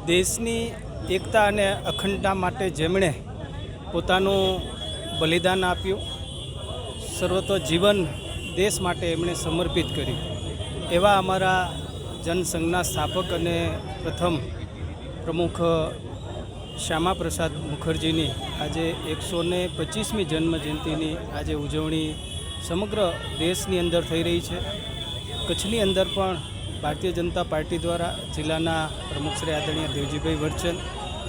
દેશની એકતા અને અખંડતા માટે જેમણે પોતાનું બલિદાન આપ્યું, સર્વતો જીવન દેશ માટે એમણે સમર્પિત કર્યું, એવા અમારા જનસંઘના સ્થાપક અને પ્રથમ પ્રમુખ શ્યામા પ્રસાદ મુખર્જીની આજે 125મી જન્મજયંતિની આજે ઉજવણી સમગ્ર દેશની અંદર થઈ રહી છે. કચ્છની અંદર પણ ભારતીય જનતા પાર્ટી દ્વારા જિલ્લાના પ્રમુખ શ્રી આદરણીય દેવજીભાઈ વરચંદ,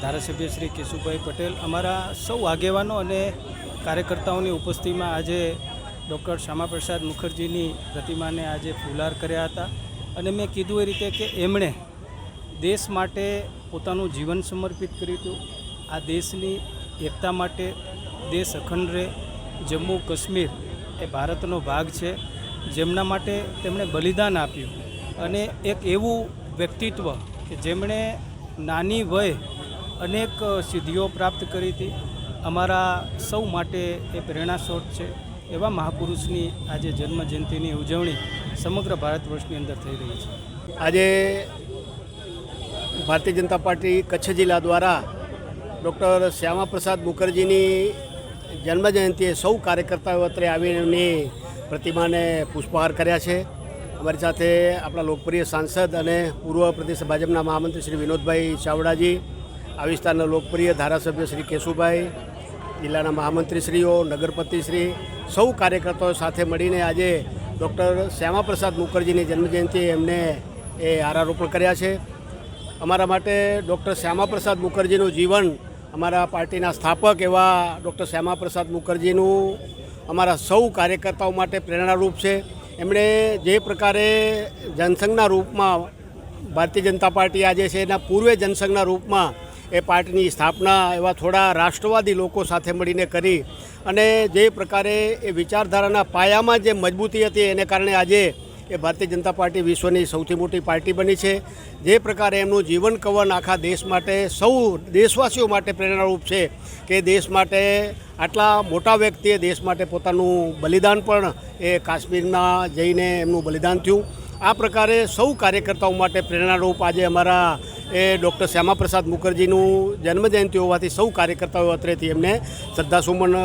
ધારાસભ્ય શ્રી કેશુભાઈ પટેલ, અમારા સૌ આગેવાનો અને કાર્યકર્તાઓની ઉપસ્થિતિમાં આજે ડૉક્ટર શ્યામા પ્રસાદ મુખર્જીની પ્રતિમાને આજે ફુલહાર કર્યા હતા. અને મેં કીધું એ રીતે કે એમણે દેશ માટે પોતાનું જીવન સમર્પિત કર્યું હતું. આ દેશની એકતા માટે, દેશ અખંડ રહે, જમ્મુ કાશ્મીર એ ભારતનો ભાગ છે, જેમના માટે તેમણે બલિદાન આપ્યું. અને એક એવું વ્યક્તિત્વ કે જેમણે નાની વયે અનેક સિદ્ધિઓ પ્રાપ્ત કરી હતી, અમારા સૌ માટે એ પ્રેરણાસ્ત્રોત છે. એવા મહાપુરુષની આજે જન્મજયંતિની ઉજવણી સમગ્ર ભારત વર્ષની અંદર થઈ રહી છે. આજે ભારતીય જનતા પાર્ટી કચ્છ જિલ્લા દ્વારા ડૉક્ટર શ્યામા પ્રસાદ મુખર્જીની જન્મજયંતિએ સૌ કાર્યકર્તાઓ અત્રે આવીને એમની પ્રતિમાને પુષ્પહાર કર્યા છે. અમારી સાથે આપણા લોકપ્રિય સાંસદ અને પૂર્વ પ્રદેશ ભાજપના મહામંત્રી શ્રી વિનોદભાઈ ચાવડાજી, આ વિસ્તારના લોકપ્રિય ધારાસભ્ય શ્રી કેશુભાઈ, જિલ્લાના મહામંત્રીશ્રીઓ, નગરપતિશ્રી, સૌ કાર્યકર્તાઓ સાથે મળીને આજે ડૉક્ટર શ્યામા પ્રસાદ મુખર્જીની જન્મજયંતિએ એમને એ હારારોપણ કર્યા છે. અમારા માટે ડૉક્ટર શ્યામા પ્રસાદ મુખર્જીનું જીવન, અમારા પાર્ટીના સ્થાપક એવા ડૉક્ટર શ્યામા પ્રસાદ મુખર્જીનું અમારા સૌ કાર્યકર્તાઓ માટે પ્રેરણારૂપ છે. એમણે જે પ્રકારે જનસંઘના રૂપમાં ભારતીય જનતા પાર્ટી આજે છે, એના પૂર્વે જનસંઘના રૂપમાં એ પાર્ટીની સ્થાપના એવા થોડા રાષ્ટ્રવાદી લોકો સાથે મળીને કરી અને જે પ્રકારે એ વિચારધારાના પાયામાં જે મજબૂતી હતી એને કારણે આજે એ ભારતીય જનતા પાર્ટી વિશ્વની સૌથી મોટી પાર્ટી બની છે. જે પ્રકારે એમનું જીવન કવન આખા દેશ માટે, સૌ દેશવાસીઓ માટે પ્રેરણારૂપ છે કે દેશ માટે આટલા મોટા વ્યક્તિએ દેશ માટે પોતાનું બલિદાન પણ એ કાશ્મીરમાં જઈને એમનું બલિદાન થયું. આ પ્રકારે સૌ કાર્યકર્તાઓ માટે પ્રેરણારૂપ આજે અમારા એ ડૉક્ટર શ્યામા પ્રસાદ મુખર્જીનું જન્મજયંતિ હોવાથી સૌ કાર્યકર્તાઓ અત્રેથી એમને શ્રદ્ધાસુમન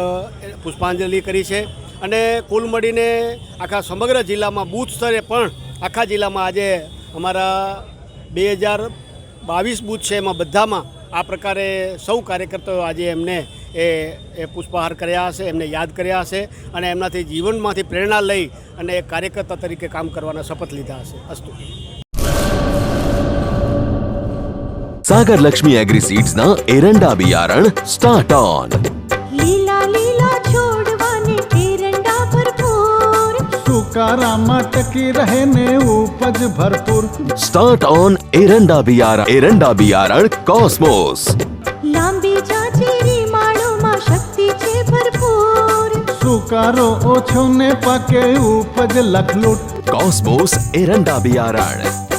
પુષ્પાંજલિ કરી છે. અને કુલ મળીને આખા સમગ્ર જિલ્લામાં બૂથ સ્તરે પણ આખા જિલ્લામાં આજે અમારા 2022 બૂથ છે, એમાં બધામાં આ પ્રકારે સૌ કાર્યકર્તાઓ આજે એમને એ પુષ્પહાર કર્યા હશે, એમને યાદ કર્યા હશે અને એમનાથી જીવનમાંથી પ્રેરણા લઈ અને એક કાર્યકર્તા તરીકે કામ કરવાના શપથ લીધા હશે. અસ્તુ. सागर लक्ष्मी एग्री सीड्स ना एरंडा बियारण स्टार्ट ऑन. લીલા લીલા છોડવાને એરંડા ભરપૂર, સુકારામાં ટકી રહે ને ઉપજ ભરપૂર. स्टार्ट ऑन एरंडा बियारण कॉस्मोस. લાંબી જાચેરી માળોમાં શક્તિ છે ભરપૂર, સુકારો ઓછો ને પાકે ઉપજ લખલૂટ. कॉस्मोस एरंडा बियारण.